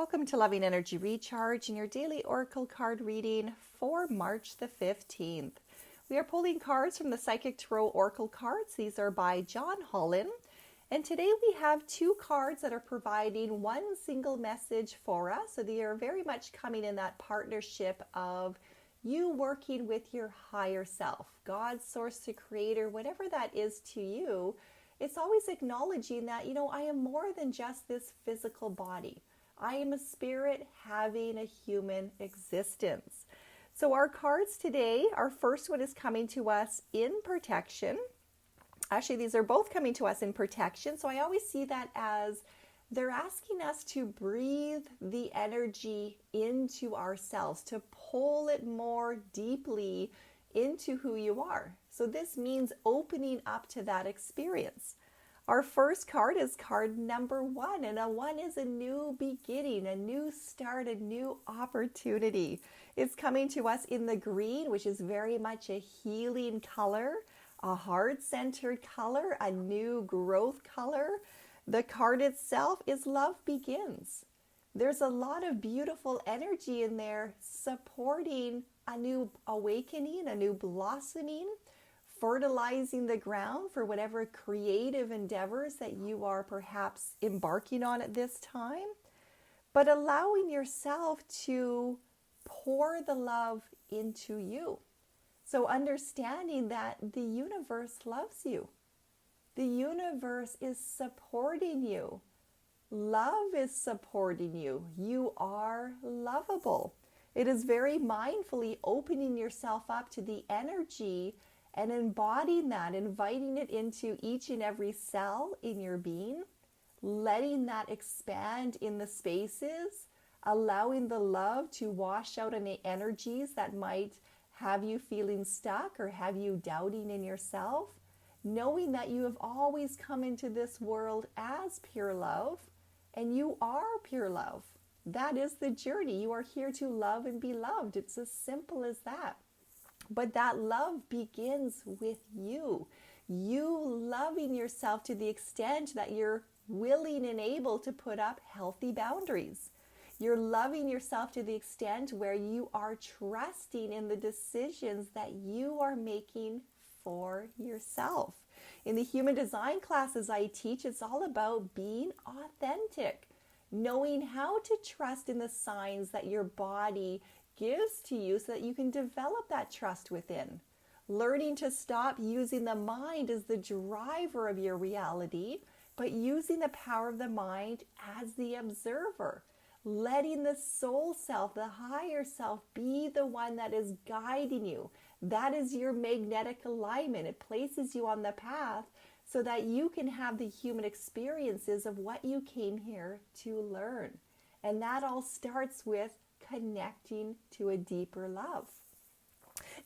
Welcome to Loving Energy Recharge and your daily Oracle card reading for March the 15th. We are pulling cards from the Psychic Tarot Oracle cards. These are by John Holland. And today we have two cards that are providing one single message for us. So they are very much coming in that partnership of you working with your higher self, God, source, the creator, whatever that is to you. It's always acknowledging that, I am more than just this physical body. I am a spirit having a human existence. So our cards today, our first one is coming to us in protection. Actually, these are both coming to us in protection. So I always see that as they're asking us to breathe the energy into ourselves, to pull it more deeply into who you are. So this means opening up to that experience. Our first card is card number 1, and a 1 is a new beginning, a new start, a new opportunity. It's coming to us in the green, which is very much a healing color, a heart-centered color, a new growth color. The card itself is Love Begins. There's a lot of beautiful energy in there supporting a new awakening, a new blossoming, fertilizing the ground for whatever creative endeavors that you are perhaps embarking on at this time, but allowing yourself to pour the love into you. So understanding that the universe loves you. The universe is supporting you. Love is supporting you. You are lovable. It is very mindfully opening yourself up to the energy and embodying that, inviting it into each and every cell in your being, letting that expand in the spaces, allowing the love to wash out any energies that might have you feeling stuck or have you doubting in yourself, knowing that you have always come into this world as pure love, and you are pure love. That is the journey. You are here to love and be loved. It's as simple as that. But that love begins with you. You loving yourself to the extent that you're willing and able to put up healthy boundaries. You're loving yourself to the extent where you are trusting in the decisions that you are making for yourself. In the human design classes I teach, it's all about being authentic, knowing how to trust in the signs that your body gives to you so that you can develop that trust within. Learning to stop using the mind as the driver of your reality, but using the power of the mind as the observer. Letting the soul self, the higher self, be the one that is guiding you. That is your magnetic alignment. It places you on the path so that you can have the human experiences of what you came here to learn. And that all starts with connecting to a deeper love.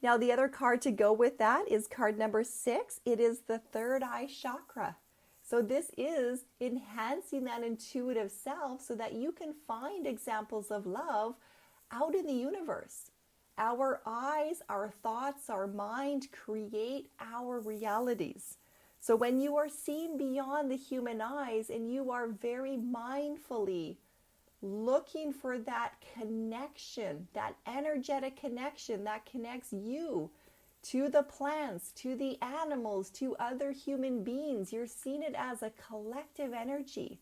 Now, the other card to go with that is card number 6. It is the third eye chakra. So this is enhancing that intuitive self so that you can find examples of love out in the universe. Our eyes, our thoughts, our mind create our realities. So when you are seeing beyond the human eyes and you are very mindfully looking for that connection, that energetic connection that connects you to the plants, to the animals, to other human beings. You're seeing it as a collective energy,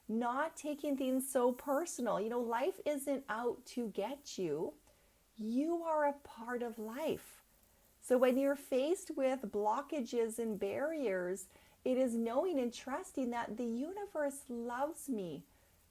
not taking things so personal. Life isn't out to get you. You are a part of life. So when you're faced with blockages and barriers, it is knowing and trusting that the universe loves me.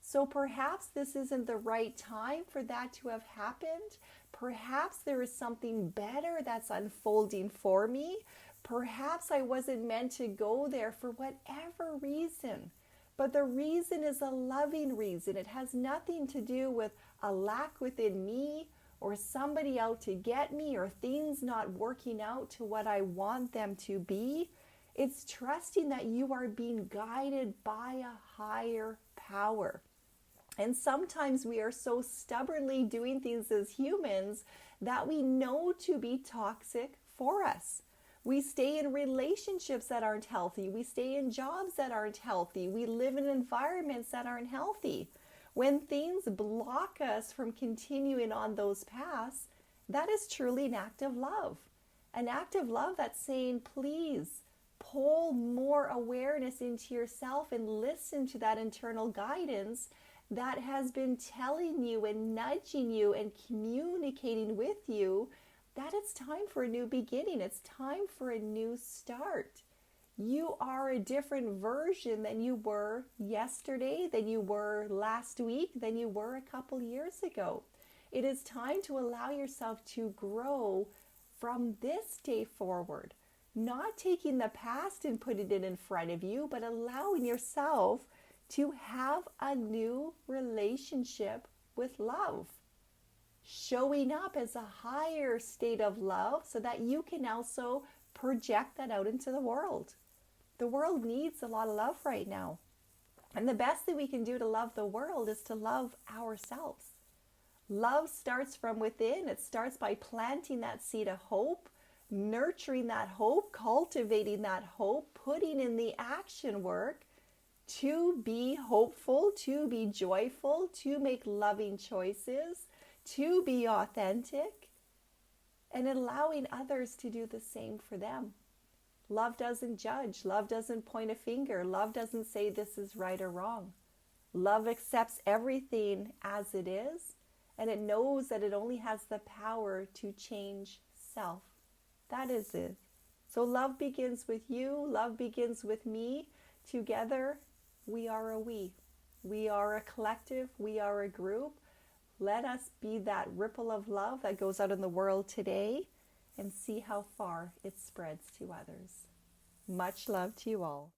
So perhaps this isn't the right time for that to have happened. Perhaps there is something better that's unfolding for me. Perhaps I wasn't meant to go there for whatever reason. But the reason is a loving reason. It has nothing to do with a lack within me or somebody out to get me or things not working out to what I want them to be. It's trusting that you are being guided by a higher power. And sometimes we are so stubbornly doing things as humans that we know to be toxic for us. We stay in relationships that aren't healthy. We stay in jobs that aren't healthy. We live in environments that aren't healthy. When things block us from continuing on those paths, that is truly an act of love. An act of love that's saying, please pull more awareness into yourself and listen to that internal guidance that has been telling you and nudging you and communicating with you that it's time for a new beginning. It's time for a new start. You are a different version than you were yesterday, than you were last week, than you were a couple years ago. It is time to allow yourself to grow from this day forward. Not taking the past and putting it in front of you, but allowing yourself to have a new relationship with love. Showing up as a higher state of love so that you can also project that out into the world. The world needs a lot of love right now. And the best that we can do to love the world is to love ourselves. Love starts from within. It starts by planting that seed of hope, nurturing that hope, cultivating that hope, putting in the action work to be hopeful, to be joyful, to make loving choices, to be authentic, and allowing others to do the same for them. Love doesn't judge. Love doesn't point a finger. Love doesn't say this is right or wrong. Love accepts everything as it is, and it knows that it only has the power to change self. That is it. So love begins with you. Love begins with me. Together, we are a we. We are a collective. We are a group. Let us be that ripple of love that goes out in the world today and see how far it spreads to others. Much love to you all.